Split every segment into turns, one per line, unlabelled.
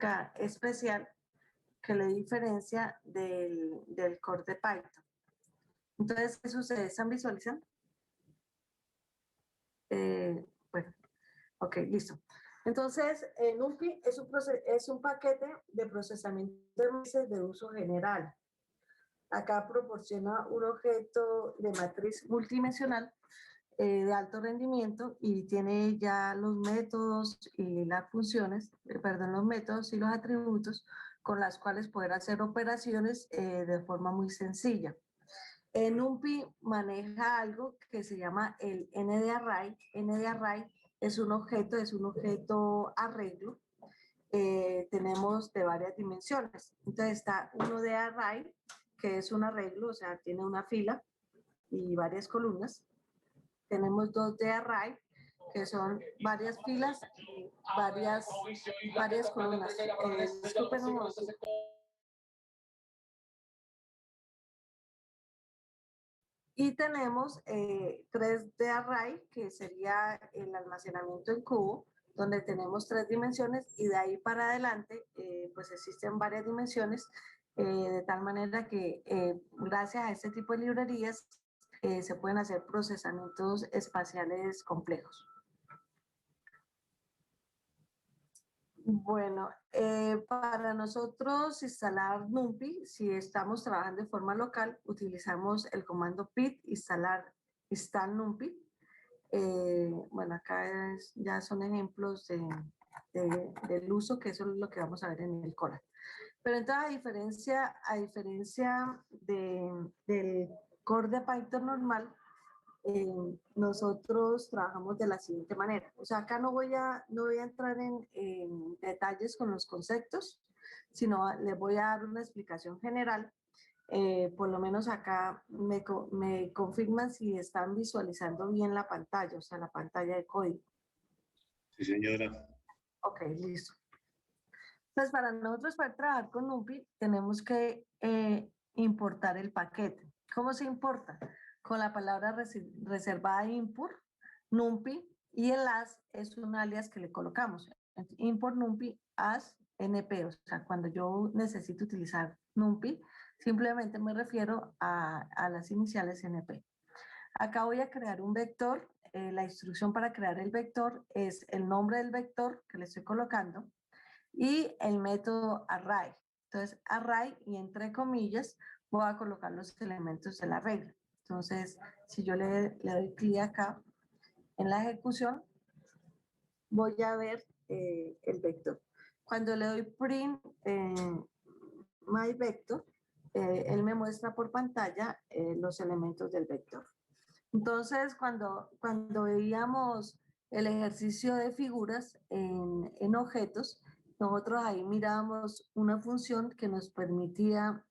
característica especial que le diferencia del core de Python. Entonces, ¿qué sucede? ¿Están visualizando? Bueno, ok, listo. Entonces, NumPy es un paquete de procesamiento de matrices de uso general. Acá proporciona un objeto de matriz multidimensional de alto rendimiento y tiene ya los métodos y las funciones, los métodos y los atributos con las cuales poder hacer operaciones de forma muy sencilla. NumPy maneja algo que se llama el ND-Array. ND-Array es un objeto arreglo. Tenemos de varias dimensiones. Entonces está uno de array, que es un arreglo, o sea, tiene una fila y varias columnas. Tenemos dos de array, que son varias filas y varias columnas. Disculpen un momento. Y tenemos 3 de array, que sería el almacenamiento en cubo, donde tenemos 3 dimensiones y de ahí para adelante pues existen varias dimensiones, de tal manera que gracias a este tipo de librerías se pueden hacer procesamientos espaciales complejos. Bueno, para nosotros instalar NumPy, si estamos trabajando de forma local, utilizamos el comando pip install NumPy. Bueno, acá ya son ejemplos del uso, que eso es lo que vamos a ver en el Colab. Pero entonces, a diferencia del core de Python normal, nosotros trabajamos de la siguiente manera. O sea, acá no voy a entrar en detalles con los conceptos, sino les voy a dar una explicación general. Por lo menos acá me confirman si están visualizando bien la pantalla, o sea, la pantalla de código.
Sí, señora.
Ok, listo. Entonces, para nosotros poder trabajar con NumPy, tenemos que importar el paquete. ¿Cómo se importa? Con la palabra reservada import, NumPy, y el as es un alias que le colocamos. Import NumPy as np, o sea, cuando yo necesito utilizar NumPy, simplemente me refiero a las iniciales np. Acá voy a crear un vector. La instrucción para crear el vector es el nombre del vector que le estoy colocando y el método array. Entonces, array, y entre comillas, voy a colocar los elementos de la regla. Entonces, si yo le doy clic acá en la ejecución, voy a ver el vector. Cuando le doy print my vector, él me muestra por pantalla los elementos del vector. Entonces, cuando veíamos el ejercicio de figuras en objetos, nosotros ahí mirábamos una función que nos permitía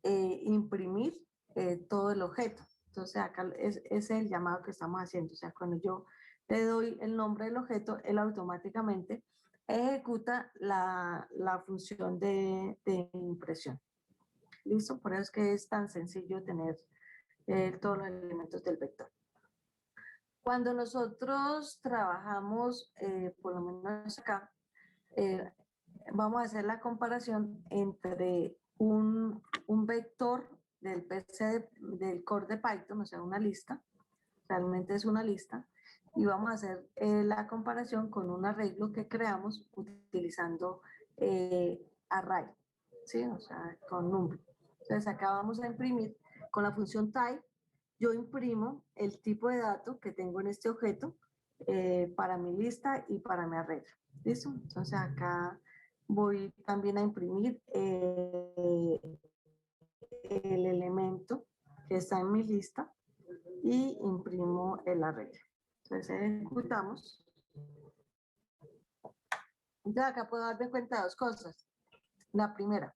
imprimir todo el objeto. Entonces, acá ese es el llamado que estamos haciendo. O sea, cuando yo le doy el nombre del objeto, él automáticamente ejecuta la función de impresión. ¿Listo? Por eso es que es tan sencillo tener todos los elementos del vector. Cuando nosotros trabajamos, por lo menos acá, vamos a hacer la comparación entre un vector del PC del core de Python, o sea, una lista, realmente es una lista, y vamos a hacer la comparación con un arreglo que creamos utilizando array, ¿sí? O sea, con NumPy. Entonces acá vamos a imprimir con la función type. Yo imprimo el tipo de dato que tengo en este objeto para mi lista y para mi arreglo. ¿Listo? Entonces acá voy también a imprimir el elemento que está en mi lista y imprimo el arreglo. Entonces ejecutamos. Entonces acá puedo darme cuenta de dos cosas. La primera,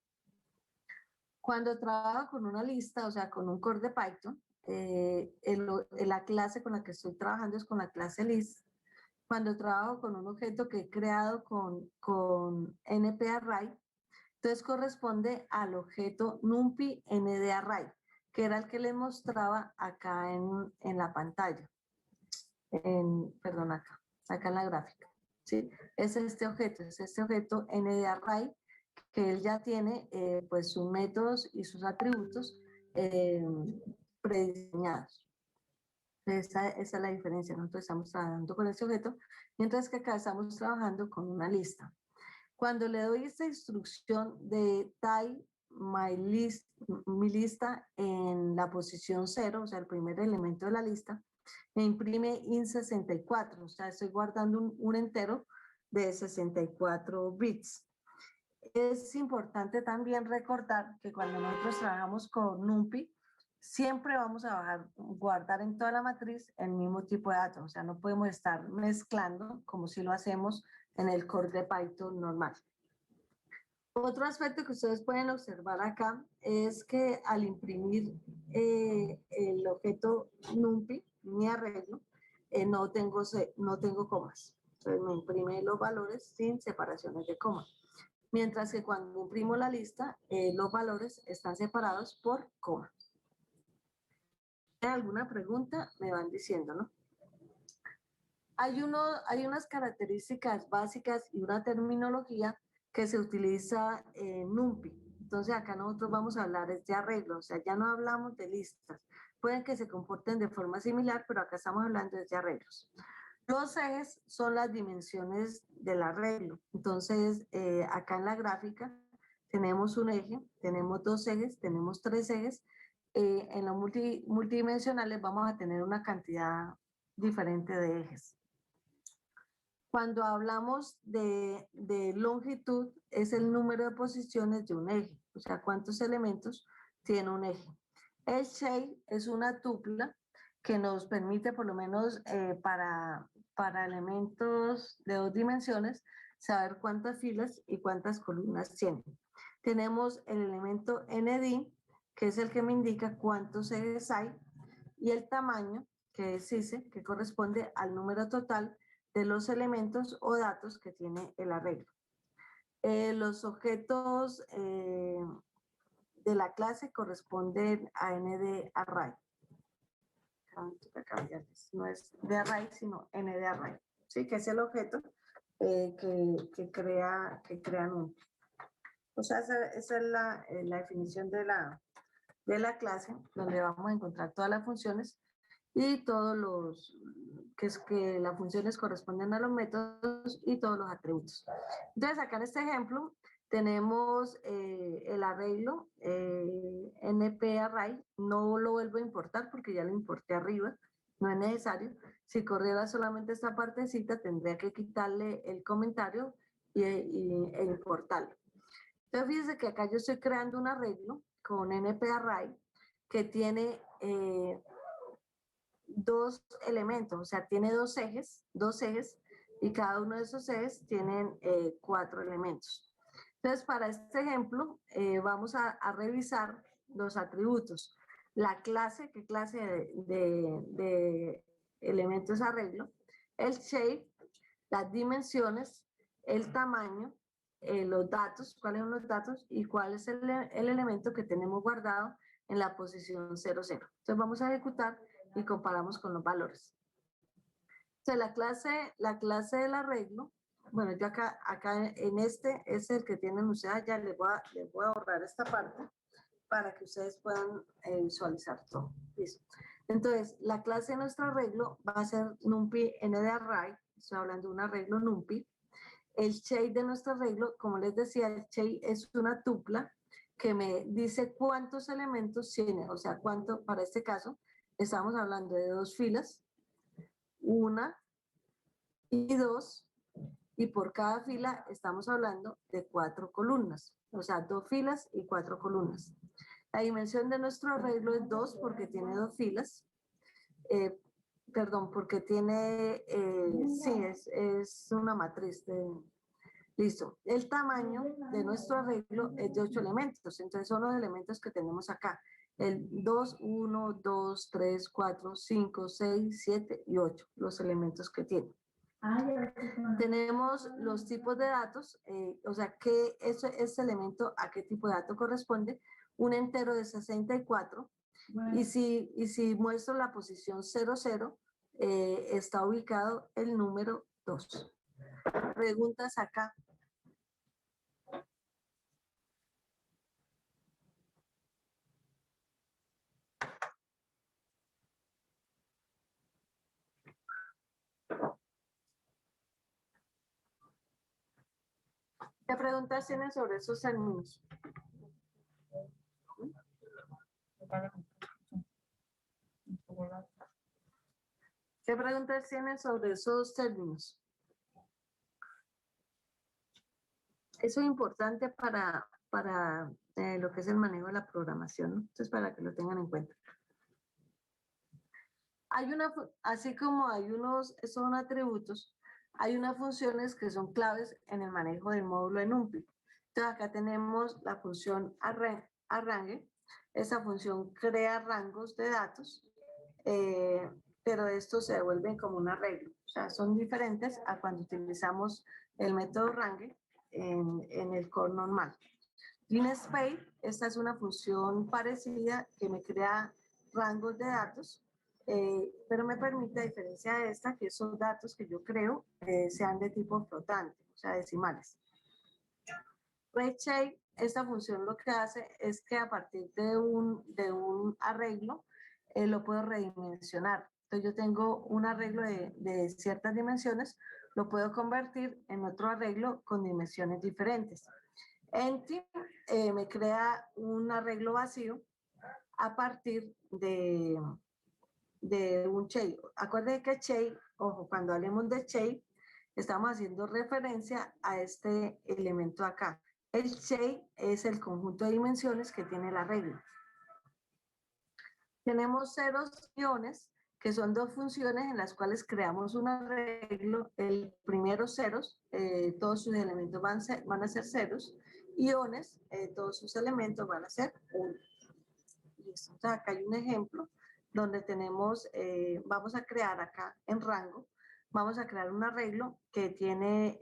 cuando trabajo con una lista, o sea, con un core de Python, la clase con la que estoy trabajando es con la clase list. Cuando trabajo con un objeto que he creado con np-array, entonces corresponde al objeto NumPy ND-Array, que era el que le mostraba acá en la pantalla. Perdón, acá en la gráfica. ¿sí? Es este objeto n de array, que él ya tiene pues sus métodos y sus atributos prediseñados. Esa es la diferencia. Nosotros estamos trabajando con este objeto, mientras que acá estamos trabajando con una lista. Cuando le doy esta instrucción de type mi lista en la posición 0, o sea, el primer elemento de la lista, me imprime int64, o sea, estoy guardando un entero de 64 bits. Es importante también recordar que cuando nosotros trabajamos con NumPy, siempre vamos a guardar en toda la matriz el mismo tipo de datos, o sea, no podemos estar mezclando como si lo hacemos en el core de Python normal. Otro aspecto que ustedes pueden observar acá es que al imprimir el objeto NumPy, mi arreglo, no tengo comas. Entonces me imprime los valores sin separaciones de coma. Mientras que cuando imprimo la lista, los valores están separados por coma. ¿Hay alguna pregunta? Me van diciendo, ¿no? Hay unas características básicas y una terminología que se utiliza en NumPy. Entonces acá nosotros vamos a hablar de arreglo, o sea, ya no hablamos de listas. Pueden que se comporten de forma similar, pero acá estamos hablando de arreglos. Los ejes son las dimensiones del arreglo. Entonces, acá en la gráfica tenemos un eje, tenemos dos ejes, tenemos tres ejes. En los multidimensionales vamos a tener una cantidad diferente de ejes. Cuando hablamos de longitud, es el número de posiciones de un eje, o sea, cuántos elementos tiene un eje. El shape es una tupla que nos permite, por lo menos para elementos de 2 dimensiones, saber cuántas filas y cuántas columnas tiene. Tenemos el elemento ND, que es el que me indica cuántos ejes hay, y el tamaño, que es ICE, que corresponde al número total de los elementos o datos que tiene el arreglo. Los objetos de la clase corresponden a NDArray. No es de array, sino NDArray. ¿Sí? Que es el objeto que crea NumPy. O sea, esa es la definición de la clase, donde vamos a encontrar todas las funciones y todos los que las funciones corresponden a los métodos y todos los atributos. Entonces, acá en este ejemplo tenemos el arreglo np-array. No lo vuelvo a importar porque ya lo importé arriba, no es necesario. Si corriera solamente esta partecita, tendría que quitarle el comentario e importarlo. Entonces, fíjense que acá yo estoy creando un arreglo con np-array que tiene dos elementos, o sea, tiene dos ejes, y cada uno de esos ejes tienen 4 elementos. Entonces, para este ejemplo, vamos a revisar los atributos. La clase, ¿qué clase de elementos arreglo? El shape, las dimensiones, el tamaño, los datos, cuáles son los datos y cuál es el elemento que tenemos guardado en la posición 00. Entonces, vamos a ejecutar y comparamos con los valores. Entonces, la clase del arreglo, bueno, yo acá en este es el que tienen ustedes, ya les voy a ahorrar esta parte para que ustedes puedan visualizar todo. Listo. Entonces, la clase de nuestro arreglo va a ser NumPy NDArray, estoy hablando de un arreglo NumPy. El shape de nuestro arreglo, como les decía, el shape es una tupla que me dice cuántos elementos tiene, o sea, cuánto, para este caso, estamos hablando de 2 filas, 1 y 2, y por cada fila estamos hablando de 4 columnas, o sea, 2 filas y 4 columnas. La dimensión de nuestro arreglo es 2 porque tiene 2 filas, perdón, porque tiene, sí, es una matriz listo. El tamaño de nuestro arreglo es de 8 elementos, entonces son los elementos que tenemos acá. El 2, 1, 2, 3, 4, 5, 6, 7 y 8, los elementos que tiene. Tenemos los tipos de datos, o sea, que ese elemento a qué tipo de dato corresponde, un entero de 64, bueno. y si muestro la posición 00, está ubicado el número 2. Preguntas acá. ¿Qué preguntas tienen sobre esos términos? ¿Qué preguntas tienen sobre esos términos? Eso es importante para lo que es el manejo de la programación, ¿no? Entonces, para que lo tengan en cuenta. Así como hay unos, son atributos, hay unas funciones que son claves en el manejo del módulo en NumPy. Entonces, acá tenemos la función arranque. Esa función crea rangos de datos, pero estos se devuelven como un arreglo. O sea, son diferentes a cuando utilizamos el método range en el core normal. GreenSpace, esta es una función parecida que me crea rangos de datos, pero me permite, a diferencia de esta, que esos datos que yo creo sean de tipo flotante, o sea, decimales. RedShape, esta función lo que hace es que a partir de un arreglo lo puedo redimensionar. Entonces yo tengo un arreglo de ciertas dimensiones, lo puedo convertir en otro arreglo con dimensiones diferentes. Empty me crea un arreglo vacío a partir de un shape. Acuérdense que shape, ojo, cuando hablemos de shape, estamos haciendo referencia a este elemento acá. El shape es el conjunto de dimensiones que tiene el arreglo. Tenemos ceros y iones, que son dos funciones en las cuales creamos un arreglo. El primero ceros, todos sus elementos van a ser ceros. Iones, todos sus elementos van a ser 1. Listo. Entonces acá hay un ejemplo donde tenemos, vamos a crear acá en rango, vamos a crear un arreglo que tiene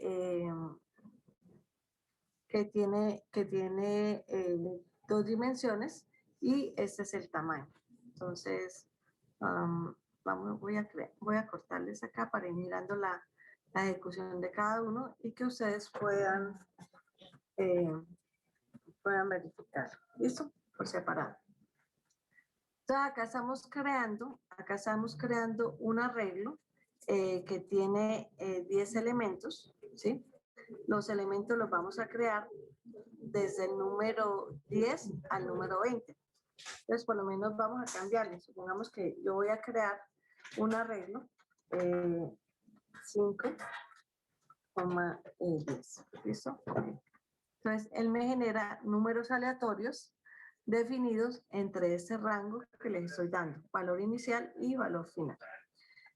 2 dimensiones y este es el tamaño. Entonces, voy a cortarles acá para ir mirando la ejecución de cada uno y que ustedes puedan verificar. ¿Listo? Por separado. Entonces, acá estamos creando un arreglo que tiene 10 elementos, ¿sí? Los elementos los vamos a crear desde el número 10 al número 20. Entonces, por lo menos vamos a cambiarle. Supongamos que yo voy a crear un arreglo 5,10. ¿Listo? Entonces, él me genera números aleatorios definidos entre ese rango que les estoy dando, valor inicial y valor final.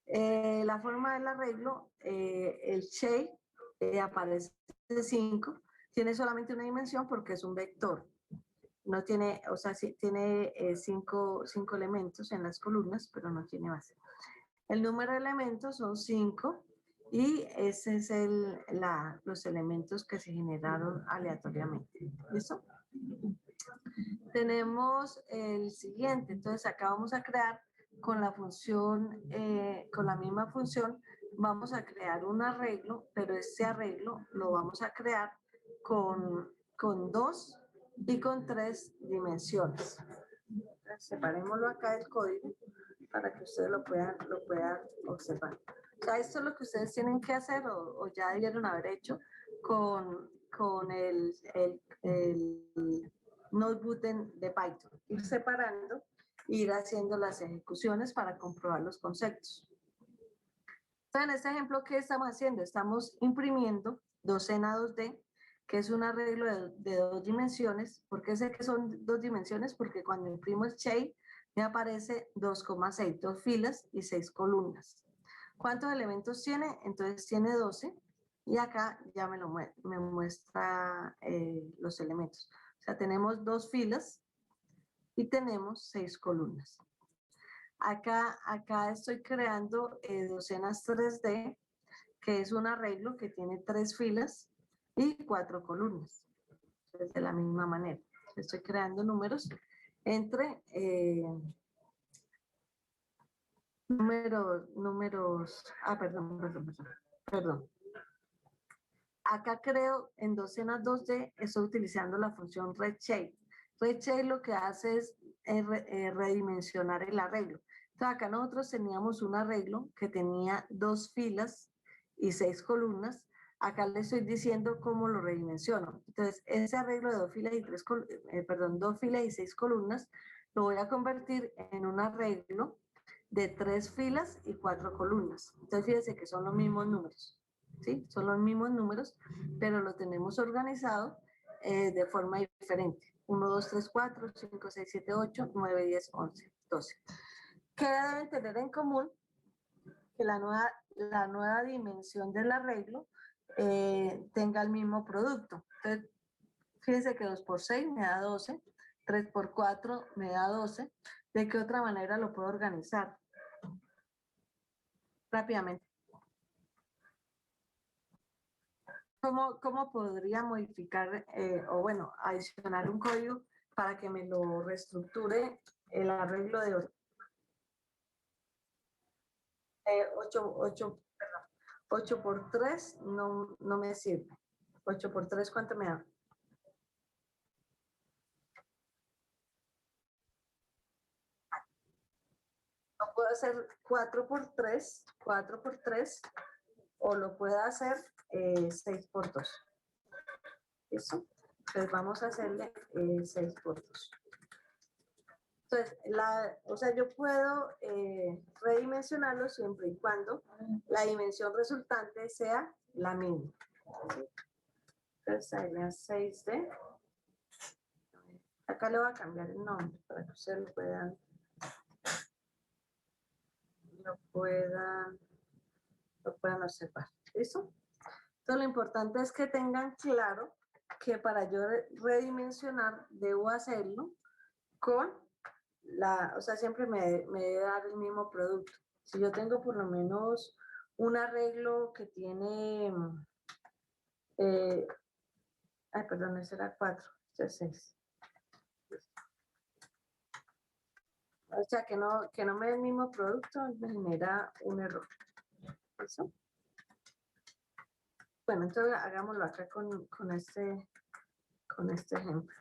La forma del arreglo, el shape aparece de 5, tiene solamente una dimensión porque es un vector. No tiene, o sea, sí tiene 5 elementos en las columnas, pero no tiene base. El número de elementos son 5 y ese es los elementos que se generaron aleatoriamente. ¿Listo? Tenemos el siguiente, entonces acá vamos a crear con la función, con la misma función, vamos a crear un arreglo, pero este arreglo lo vamos a crear con 2 y con 3 dimensiones. Separémoslo acá del código para que ustedes lo puedan observar. O sea, esto es lo que ustedes tienen que hacer o ya debieron haber hecho con el notebook de Python. Ir separando, ir haciendo las ejecuciones para comprobar los conceptos. Entonces, en este ejemplo, ¿qué estamos haciendo? Estamos imprimiendo docena 2D, que es un arreglo de 2 dimensiones. ¿Por qué sé que son 2 dimensiones? Porque cuando imprimo el shape, me aparece 2,6, 2 filas y 6 columnas. ¿Cuántos elementos tiene? Entonces tiene 12 y acá ya me muestra los elementos. O sea, tenemos 2 filas y tenemos 6 columnas. Acá estoy creando docenas 3D, que es un arreglo que tiene 3 filas y 4 columnas. Entonces, de la misma manera, estoy creando números entre perdón. Acá creo en docenas 2D, estoy utilizando la función redshape. Redshape lo que hace es redimensionar el arreglo. Entonces acá nosotros teníamos un arreglo que tenía 2 filas y 6 columnas. Acá le estoy diciendo cómo lo redimensiono. Entonces ese arreglo de 2 filas y 2 filas y 6 columnas lo voy a convertir en un arreglo de 3 filas y 4 columnas. Entonces fíjense que son los mismos números. ¿Sí? Son los mismos números, pero lo tenemos organizado de forma diferente. 1, 2, 3, 4, 5, 6, 7, 8, 9, 10, 11, 12. ¿Qué deben tener en común? Que la nueva dimensión del arreglo tenga el mismo producto. Entonces, fíjense que 2 por 6 me da 12, 3 por 4 me da 12. ¿De qué otra manera lo puedo organizar? Rápidamente. ¿Cómo podría modificar o bueno, adicionar un código para que me lo reestructure el arreglo de 8 por 3 no me sirve. 8 por 3, ¿cuánto me da? No puedo hacer 4 por 3, o lo puedo hacer 6 por 2. ¿Listo? Entonces vamos a hacerle 6 por 2. Entonces, o sea, yo puedo redimensionarlo siempre y cuando la dimensión resultante sea la misma. Entonces, sería 6D. Acá le voy a cambiar el nombre para que ustedes lo puedan observar. ¿Listo? Entonces, lo importante es que tengan claro que para yo redimensionar, debo hacerlo con o sea, siempre me debe dar el mismo producto. Si yo tengo por lo menos un arreglo que tiene, perdón, ese era 4, este es 6. O sea, que no me dé el mismo producto, me genera un error. ¿Eso? Bueno, entonces hagámoslo acá con este ejemplo.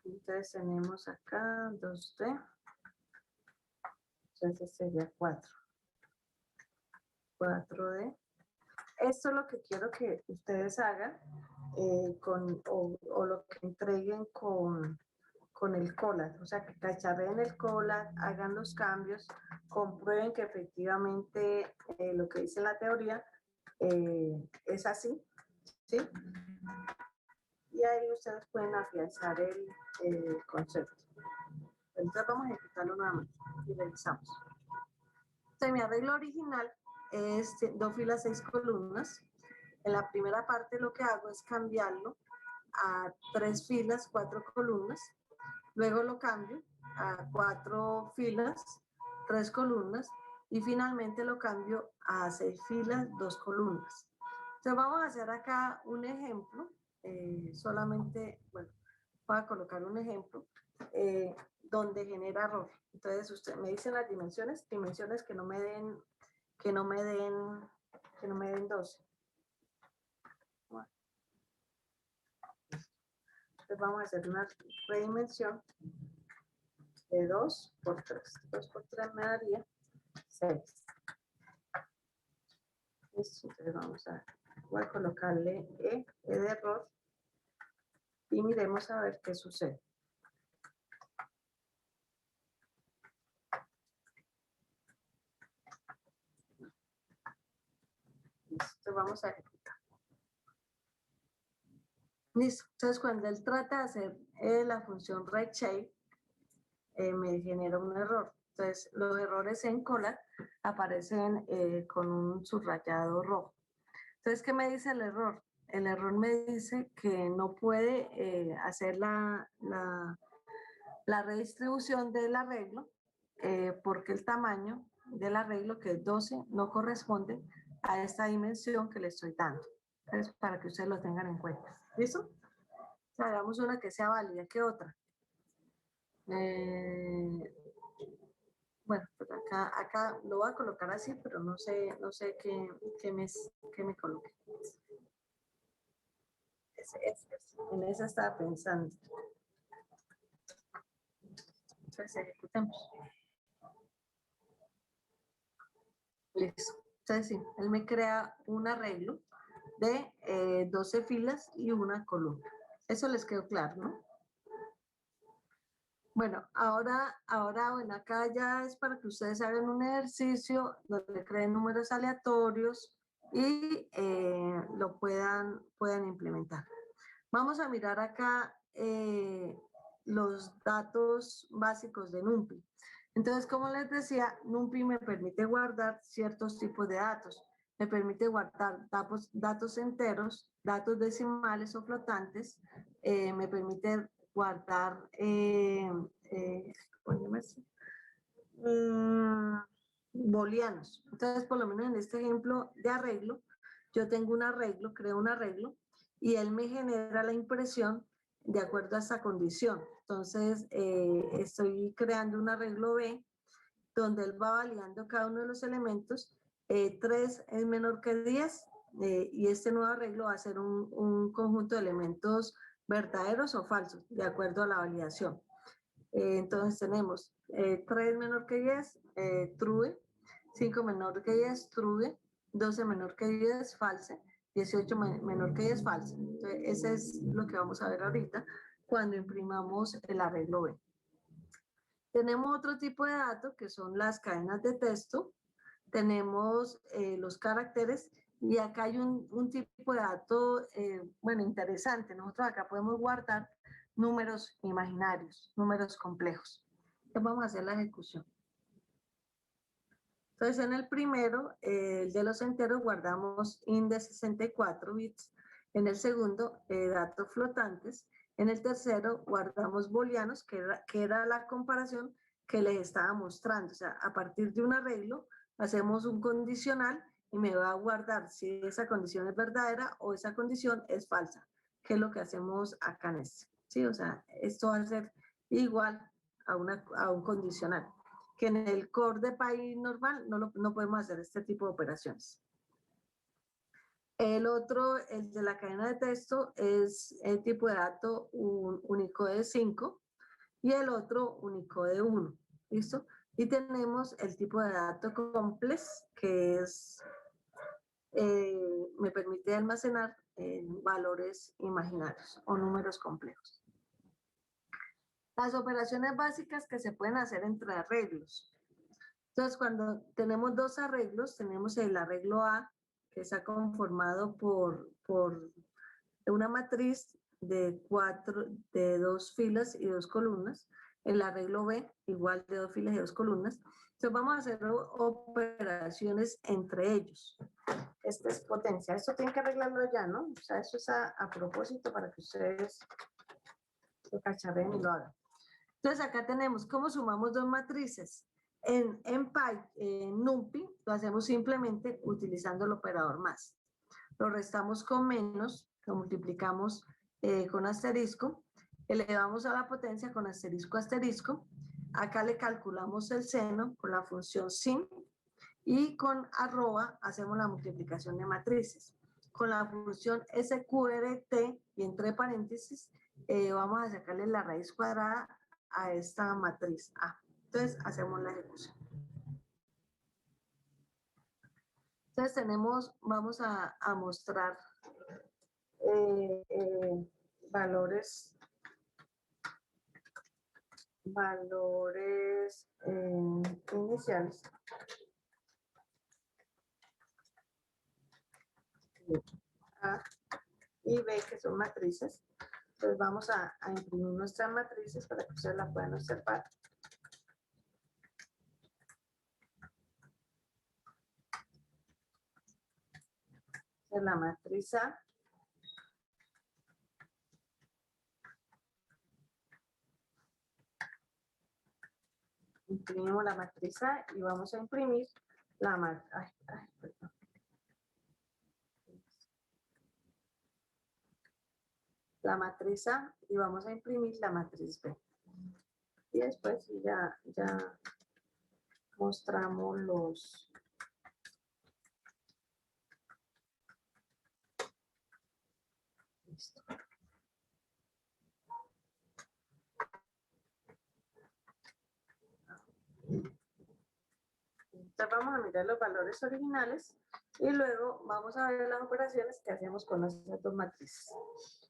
Entonces tenemos acá 2D. Entonces sería 4. 4D. Esto es lo que quiero que ustedes hagan o lo que entreguen con el COLAD. O sea, que cacharreen el COLAD, hagan los cambios, comprueben que efectivamente lo que dice la teoría es así, ¿sí? Y ahí ustedes pueden afianzar el concepto. Entonces vamos a ejecutarlo nuevamente y revisamos. Entonces mi arreglo original es 2 filas, 6 columnas. En la primera parte lo que hago es cambiarlo a 3 filas, 4 columnas. Luego lo cambio a 4 filas, 3 columnas. Y finalmente lo cambio a 6 filas, 2 columnas. Entonces vamos a hacer acá un ejemplo. Solamente, bueno, voy a colocar un ejemplo donde genera error. Entonces usted me dice las dimensiones que no me den 12. Bueno. Entonces vamos a hacer una redimensión de 2 por 3. 2 por 3 me daría 6. Listo, entonces voy a colocarle E de error y miremos a ver qué sucede. Listo, vamos a ejecutar. Listo, entonces cuando él trata de hacer la función redshape, me genera un error. Entonces, los errores en COLAD aparecen con un subrayado rojo. Entonces, ¿qué me dice el error? El error me dice que no puede hacer la redistribución del arreglo porque el tamaño del arreglo, que es 12, no corresponde a esta dimensión que le estoy dando. Entonces, para que ustedes lo tengan en cuenta. ¿Listo? Hagamos una que sea válida que otra. Bueno, pues acá lo voy a colocar así, pero no sé qué me coloque. En esa estaba pensando. Entonces ejecutemos. Listo. Entonces sí, él me crea un arreglo de 12 filas y una columna. Eso les quedó claro, ¿no? Bueno, bueno, acá ya es para que ustedes hagan un ejercicio donde creen números aleatorios y lo puedan implementar. Vamos a mirar acá los datos básicos de NumPy. Entonces, como les decía, NumPy me permite guardar ciertos tipos de datos. Me permite guardar datos enteros, datos decimales o flotantes. Me permite guardar booleanos. Entonces, por lo menos en este ejemplo de arreglo, yo tengo un arreglo, creo un arreglo, y él me genera la impresión de acuerdo a esa condición. Entonces, estoy creando un arreglo B, donde él va validando cada uno de los elementos. 3 es menor que 10, y este nuevo arreglo va a ser un conjunto de elementos verdaderos o falsos, de acuerdo a la validación. Entonces tenemos 3 menor que 10, true, 5 menor que 10, true, 12 menor que 10, false, 18 menor que 10, false. Entonces, ese es lo que vamos a ver ahorita cuando imprimamos el arreglo B. Tenemos otro tipo de datos que son las cadenas de texto, tenemos los caracteres y acá hay un tipo de dato, bueno, interesante. Nosotros acá podemos guardar números imaginarios, números complejos. Entonces vamos a hacer la ejecución. Entonces en el primero, el de los enteros, guardamos int de 64 bits. En el segundo, datos flotantes. En el tercero, guardamos booleanos, que era la comparación que les estaba mostrando. O sea, a partir de un arreglo, hacemos un condicional y me va a guardar si esa condición es verdadera o esa condición es falsa, que es lo que hacemos acá en este. ¿Sí? O sea, esto va a ser igual a un condicional, que en el core de Py normal no podemos hacer este tipo de operaciones. El otro, el de la cadena de texto, es el tipo de dato Unicode 5 y el otro Unicode 1. ¿Listo? Y tenemos el tipo de dato complex, que es, me permite almacenar valores imaginarios o números complejos. Las operaciones básicas que se pueden hacer entre arreglos. Entonces, cuando tenemos dos arreglos, tenemos el arreglo A, que está conformado por una matriz de 2 filas y 2 columnas. El arreglo B, igual de 2 filas y 2 columnas. Entonces, vamos a hacer operaciones entre ellos. Esta es potencia. Esto tienen que arreglarlo ya, ¿no? O sea, eso es a propósito para que ustedes lo cacharren y lo hagan. Entonces, acá tenemos cómo sumamos dos matrices. En NumPy lo hacemos simplemente utilizando el operador más. Lo restamos con menos, lo multiplicamos con asterisco, elevamos a la potencia con asterisco asterisco. Acá le calculamos el seno con la función sin y con arroba hacemos la multiplicación de matrices. Con la función sqrt y entre paréntesis vamos a sacarle la raíz cuadrada a esta matriz A. Entonces hacemos la ejecución. Entonces vamos a mostrar valores iniciales. A y B, que son matrices. Entonces vamos a imprimir nuestras matrices para que ustedes la puedan observar. Entonces, la matriz A. Imprimimos la matriz A y vamos a imprimir la matriz. La matriz A y vamos a imprimir la matriz B. Y después ya mostramos los... Listo. Entonces vamos a mirar los valores originales y luego vamos a ver las operaciones que hacemos con las dos matrices.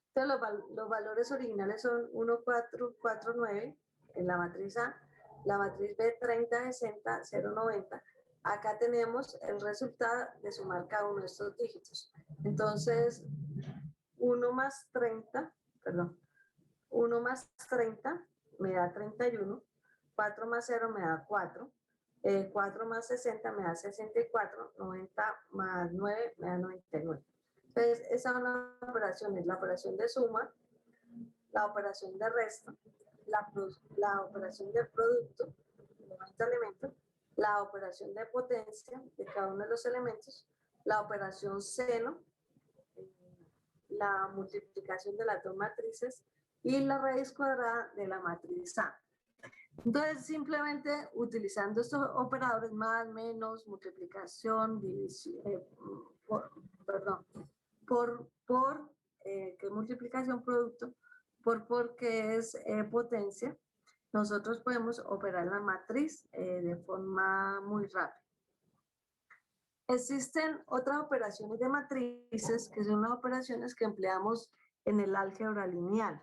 Entonces los valores originales son 1, 4, 4, 9 en la matriz A, la matriz B 30, 60, 0, 90. Acá tenemos el resultado de sumar cada uno de estos dígitos. Entonces 1 más 30, perdón, 1 más 30 me da 31, 4 más 0 me da 4, 4 más 60 me da 64, 90 más 9 me da 99. Entonces, esas son las operaciones, la operación de suma, la operación de resta, la operación de producto, de 90 elementos, la operación de potencia de cada uno de los elementos, la operación seno, la multiplicación de las dos matrices y la raíz cuadrada de la matriz A. Entonces, simplemente utilizando estos operadores más, menos, multiplicación, división, que es multiplicación producto, por que es potencia, nosotros podemos operar la matriz de forma muy rápida. Existen otras operaciones de matrices que son las operaciones que empleamos en el álgebra lineal.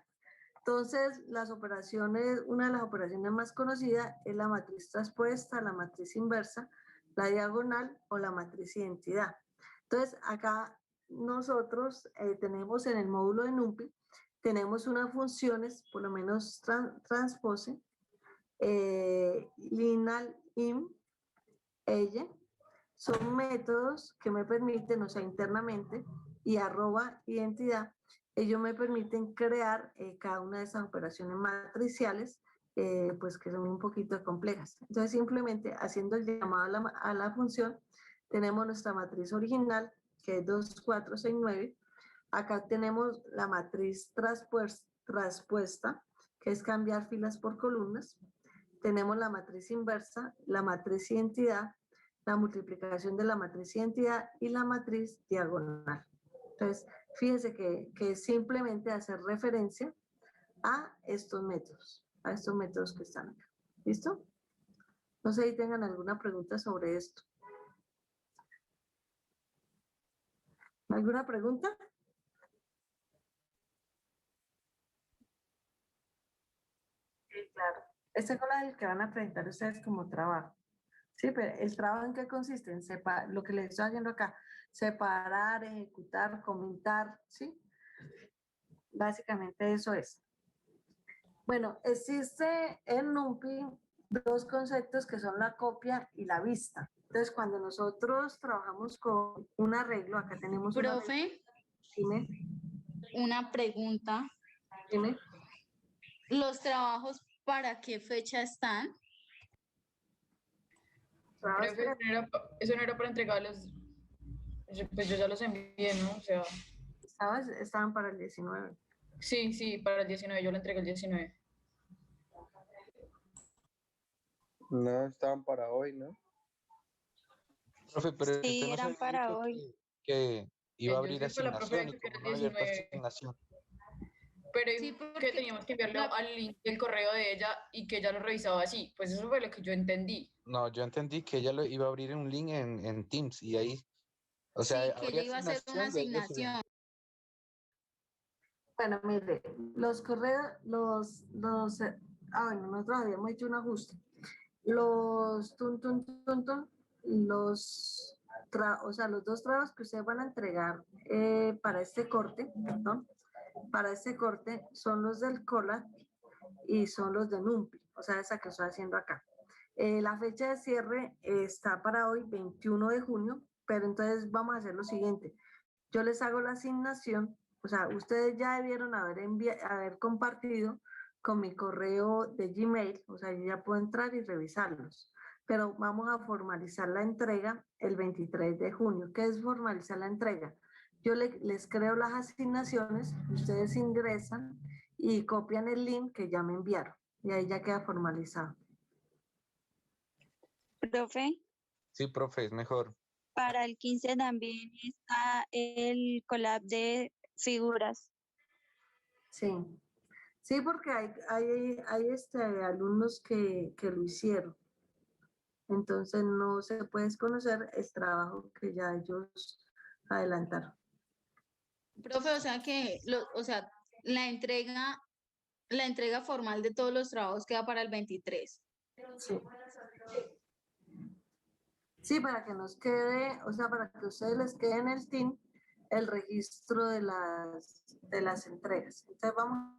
Entonces, las operaciones, una de las operaciones más conocidas es la matriz traspuesta, la matriz inversa, la diagonal o la matriz identidad. Entonces, acá nosotros tenemos en el módulo de NumPy, tenemos unas funciones, por lo menos transpose, lineal, im, ella, son métodos que me permiten, o sea, internamente, y arroba identidad, ellos me permiten crear cada una de esas operaciones matriciales, pues que son un poquito complejas. Entonces, simplemente haciendo el llamado a la función, tenemos nuestra matriz original, que es 2, 4, 6, 9. Acá tenemos la matriz traspuesta, que es cambiar filas por columnas. Tenemos la matriz inversa, la matriz identidad, la multiplicación de la matriz identidad y la matriz diagonal. Entonces, fíjense que es simplemente hacer referencia a estos métodos que están acá. ¿Listo? No sé si tengan alguna pregunta sobre esto. ¿Alguna pregunta? Sí, claro. Este es el que van a presentar ustedes como trabajo. Sí, pero el trabajo en qué consiste, en lo que les estoy haciendo acá, separar, ejecutar, comentar, ¿sí? Básicamente eso es. Bueno, existe en NumPy dos conceptos que son la copia y la vista. Entonces, cuando nosotros trabajamos con un arreglo, acá tenemos...
Profe,
dime.
Una pregunta.
Dime.
¿Los trabajos para qué fecha están?
Profe, eso no era para entregarlos. Pues yo ya los envié, ¿no? O sea.
Estaban para el 19.
Sí, para el 19. Yo lo entregué el 19.
No, estaban para hoy, ¿no?
Profe, pero
Sí,
usted nos
eran
había
para
dicho
hoy.
que iba a abrir
Yo sé, pero la profe
asignación y
dijo que era
como no
el
había abierto
19.
asignación.
Pero
Sí,
dijo que
porque
teníamos que enviarlo al link del correo de ella y que ella lo revisaba así. Pues eso fue lo que yo entendí.
No, yo entendí que ella lo iba a abrir un link en Teams y ahí, o sea,
sí, que ella
habría
iba a hacer una
asignación y ahí lo suben.
asignación.
Bueno, mire, los correos, bueno, nosotros habíamos hecho un ajuste. Los o sea, los dos trabajos que ustedes van a entregar para este corte, perdón, para este corte son los del COLA y son los de NumPy, o sea, esa que estoy haciendo acá. La fecha de cierre está para hoy, 21 de junio, pero entonces vamos a hacer lo siguiente. Yo les hago la asignación, o sea, ustedes ya debieron haber compartido con mi correo de Gmail, o sea, yo ya puedo entrar y revisarlos. Pero vamos a formalizar la entrega el 23 de junio. ¿Qué es formalizar la entrega? Yo les creo las asignaciones, ustedes ingresan y copian el link que ya me enviaron. Y ahí ya queda formalizado.
Profe,
Sí, profe, es mejor.
para el 15 también está el collab de figuras.
Sí, sí, porque hay alumnos que lo hicieron. Entonces no se puede desconocer el trabajo que ya ellos adelantaron.
Profe, o sea que, o sea, la entrega formal de todos los trabajos queda para el 23.
Sí. Sí, para que nos quede, o sea, para que ustedes les quede en el team el registro de las entregas. Entonces vamos